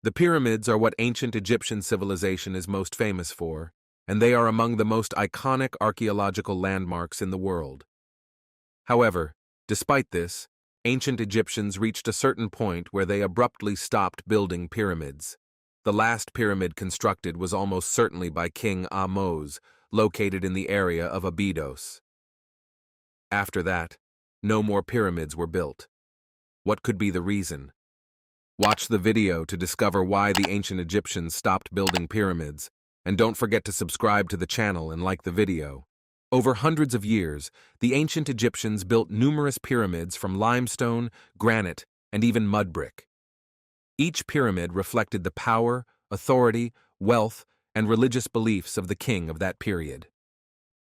The pyramids are what ancient Egyptian civilization is most famous for, and they are among the most iconic archaeological landmarks in the world. However, despite this, ancient Egyptians reached a certain point where they abruptly stopped building pyramids. The last pyramid constructed was almost certainly by King Ahmose, located in the area of Abydos. After that, no more pyramids were built. What could be the reason? Watch the video to discover why the ancient Egyptians stopped building pyramids, and don't forget to subscribe to the channel and like the video. Over hundreds of years, the ancient Egyptians built numerous pyramids from limestone, granite, and even mud brick. Each pyramid reflected the power, authority, wealth, and religious beliefs of the king of that period.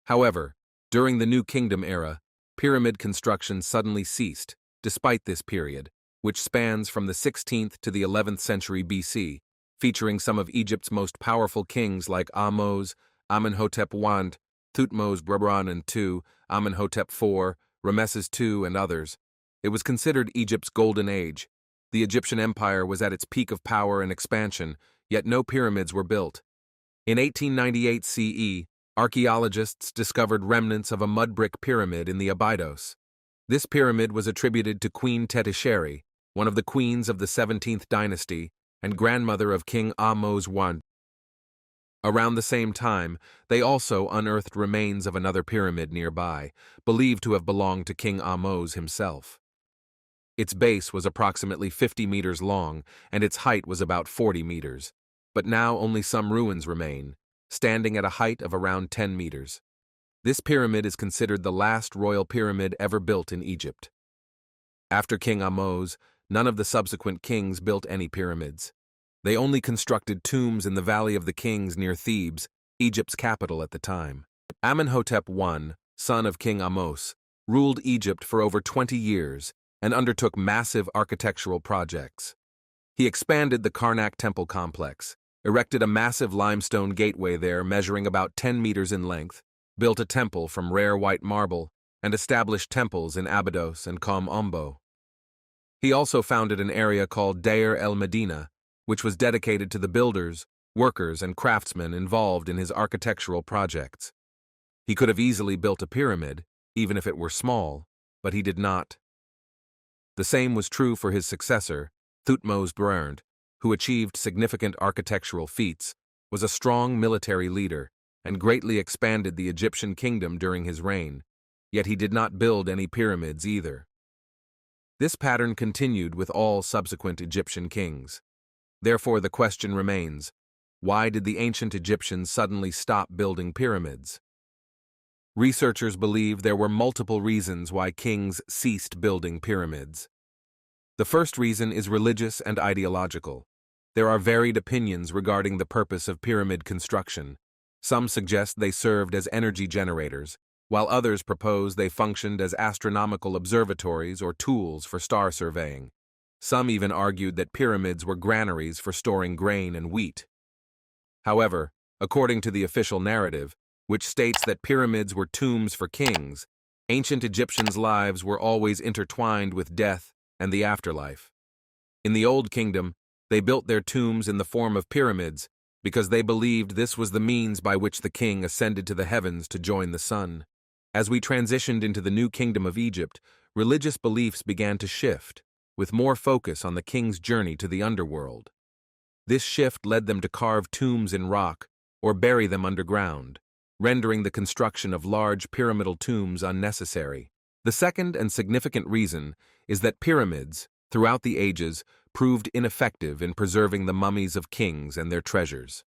However, during the New Kingdom era, pyramid construction suddenly ceased, despite this period, which spans from the 16th to the 11th century BC, featuring some of Egypt's most powerful kings like Ahmose, Amenhotep I, Thutmose II, Amenhotep IV, Ramesses II, and others. It was considered Egypt's golden age. The Egyptian empire was at its peak of power and expansion, yet no pyramids were built. In 1898 CE, archaeologists discovered remnants of a mud brick pyramid in the Abydos. This pyramid was attributed to Queen Tetisheri, one of the queens of the 17th dynasty and grandmother of King Ahmose I. Around the same time, they also unearthed remains of another pyramid nearby, believed to have belonged to King Ahmose himself. Its base was approximately 50 meters long, and its height was about 40 meters. But now only some ruins remain, standing at a height of around 10 meters. This pyramid is considered the last royal pyramid ever built in Egypt. After King Ahmose, none of the subsequent kings built any pyramids. They only constructed tombs in the Valley of the Kings near Thebes, Egypt's capital at the time. Amenhotep I, son of King Ahmose, ruled Egypt for over 20 years and undertook massive architectural projects. He expanded the Karnak temple complex, erected a massive limestone gateway there measuring about 10 meters in length, built a temple from rare white marble, and established temples in Abydos and Kom Ombo. He also founded an area called Deir el-Medina, which was dedicated to the builders, workers, and craftsmen involved in his architectural projects. He could have easily built a pyramid, even if it were small, but he did not. The same was true for his successor, Thutmose II, who achieved significant architectural feats, was a strong military leader, and greatly expanded the Egyptian kingdom during his reign, yet he did not build any pyramids either. This pattern continued with all subsequent Egyptian kings. Therefore, the question remains, why did the ancient Egyptians suddenly stop building pyramids? Researchers believe there were multiple reasons why kings ceased building pyramids. The first reason is religious and ideological. There are varied opinions regarding the purpose of pyramid construction. Some suggest they served as energy generators, while others propose they functioned as astronomical observatories or tools for star surveying. Some even argued that pyramids were granaries for storing grain and wheat. However, according to the official narrative, which states that pyramids were tombs for kings, ancient Egyptians' lives were always intertwined with death and the afterlife. In the Old Kingdom, they built their tombs in the form of pyramids because they believed this was the means by which the king ascended to the heavens to join the sun. As we transitioned into the New Kingdom of Egypt, religious beliefs began to shift, with more focus on the king's journey to the underworld. This shift led them to carve tombs in rock or bury them underground, rendering the construction of large pyramidal tombs unnecessary. The second and significant reason is that pyramids, throughout the ages, proved ineffective in preserving the mummies of kings and their treasures.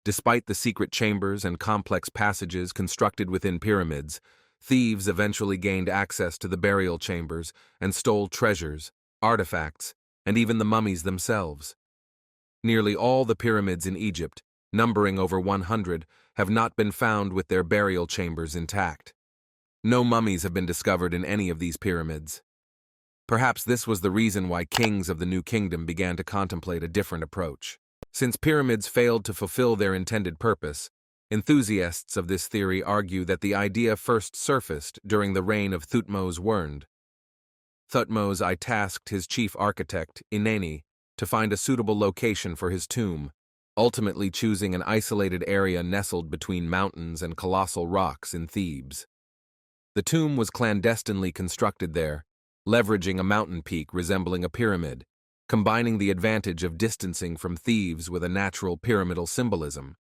Despite the secret chambers and complex passages constructed within pyramids, thieves eventually gained access to the burial chambers and stole treasures, artifacts, and even the mummies themselves. Nearly all the pyramids in Egypt, numbering over 100, have not been found with their burial chambers intact. No mummies have been discovered in any of these pyramids. Perhaps this was the reason why kings of the New Kingdom began to contemplate a different approach. Since pyramids failed to fulfill their intended purpose, enthusiasts of this theory argue that the idea first surfaced during the reign of Thutmose I. Thutmose I tasked his chief architect, Ineni, to find a suitable location for his tomb, ultimately choosing an isolated area nestled between mountains and colossal rocks in Thebes. The tomb was clandestinely constructed there, leveraging a mountain peak resembling a pyramid, combining the advantage of distancing from Thebes with a natural pyramidal symbolism.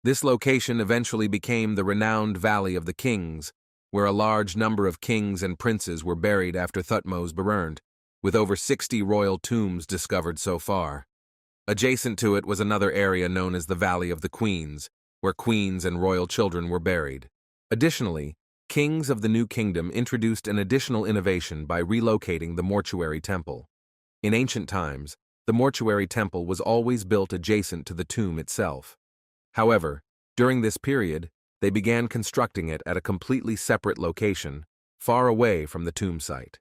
This location eventually became the renowned Valley of the Kings, where a large number of kings and princes were buried after Thutmose burned, with over 60 royal tombs discovered so far. Adjacent to it was another area known as the Valley of the Queens, where queens and royal children were buried. Additionally, kings of the New Kingdom introduced an additional innovation by relocating the mortuary temple. In ancient times, the mortuary temple was always built adjacent to the tomb itself. However, during this period, they began constructing it at a completely separate location, far away from the tomb site.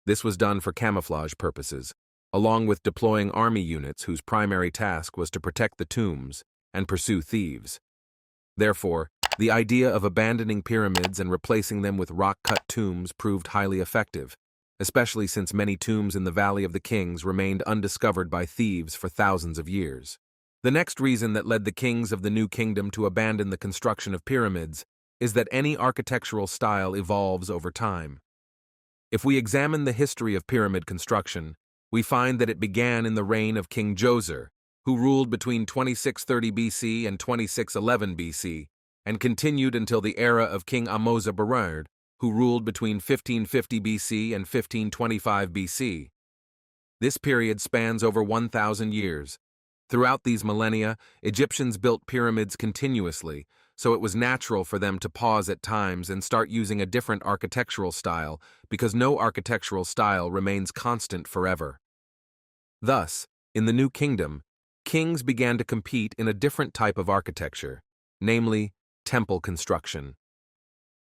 This was done for camouflage purposes, along with deploying army units whose primary task was to protect the tombs and pursue thieves. Therefore, the idea of abandoning pyramids and replacing them with rock-cut tombs proved highly effective, especially since many tombs in the Valley of the Kings remained undiscovered by thieves for thousands of years. The next reason that led the kings of the New Kingdom to abandon the construction of pyramids is that any architectural style evolves over time. If we examine the history of pyramid construction, we find that it began in the reign of King Djoser, who ruled between 2630 BC and 2611 BC, and continued until the era of King Ahmose Berhad, who ruled between 1550 BC and 1525 BC. This period spans over 1,000 years. Throughout these millennia, Egyptians built pyramids continuously, so it was natural for them to pause at times and start using a different architectural style, because no architectural style remains constant forever. Thus, in the New Kingdom, kings began to compete in a different type of architecture, namely, temple construction.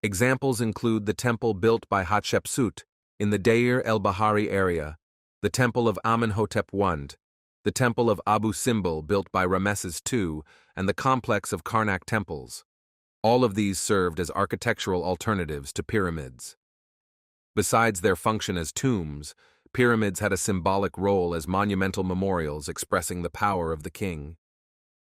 Examples include the temple built by Hatshepsut in the Deir el-Bahari area, the temple of Amenhotep I, the temple of Abu Simbel built by Ramesses II, and the complex of Karnak temples. All of these served as architectural alternatives to pyramids. Besides their function as tombs, pyramids had a symbolic role as monumental memorials expressing the power of the king.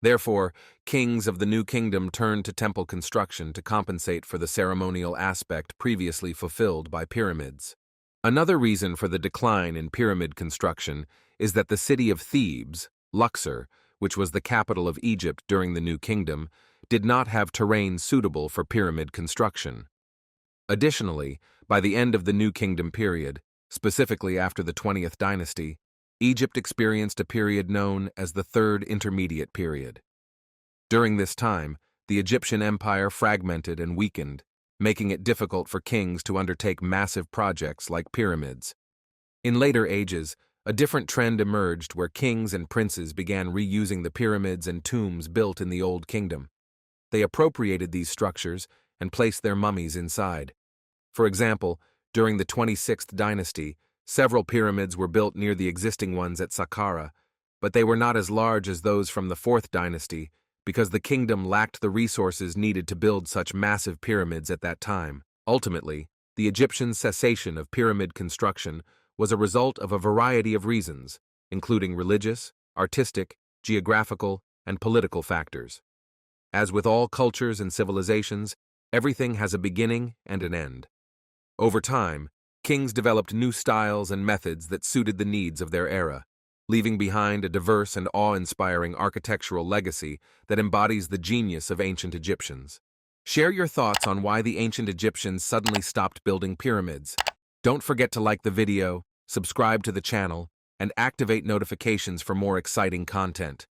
Therefore, kings of the New Kingdom turned to temple construction to compensate for the ceremonial aspect previously fulfilled by pyramids. Another reason for the decline in pyramid construction is that the city of Thebes, Luxor, which was the capital of Egypt during the New Kingdom, did not have terrain suitable for pyramid construction. Additionally, by the end of the New Kingdom period, specifically after the 20th dynasty, Egypt experienced a period known as the Third Intermediate Period. During this time, the Egyptian empire fragmented and weakened, making it difficult for kings to undertake massive projects like pyramids. In later ages, a different trend emerged where kings and princes began reusing the pyramids and tombs built in the Old Kingdom. They appropriated these structures and placed their mummies inside. For example, during the 26th dynasty, several pyramids were built near the existing ones at Saqqara, but they were not as large as those from the 4th dynasty because the kingdom lacked the resources needed to build such massive pyramids at that time. Ultimately, the Egyptian cessation of pyramid construction was a result of a variety of reasons, including religious, artistic, geographical, and political factors. As with all cultures and civilizations, everything has a beginning and an end. Over time, kings developed new styles and methods that suited the needs of their era, leaving behind a diverse and awe-inspiring architectural legacy that embodies the genius of ancient Egyptians. Share your thoughts on why the ancient Egyptians suddenly stopped building pyramids. Don't forget to like the video, subscribe to the channel, and activate notifications for more exciting content.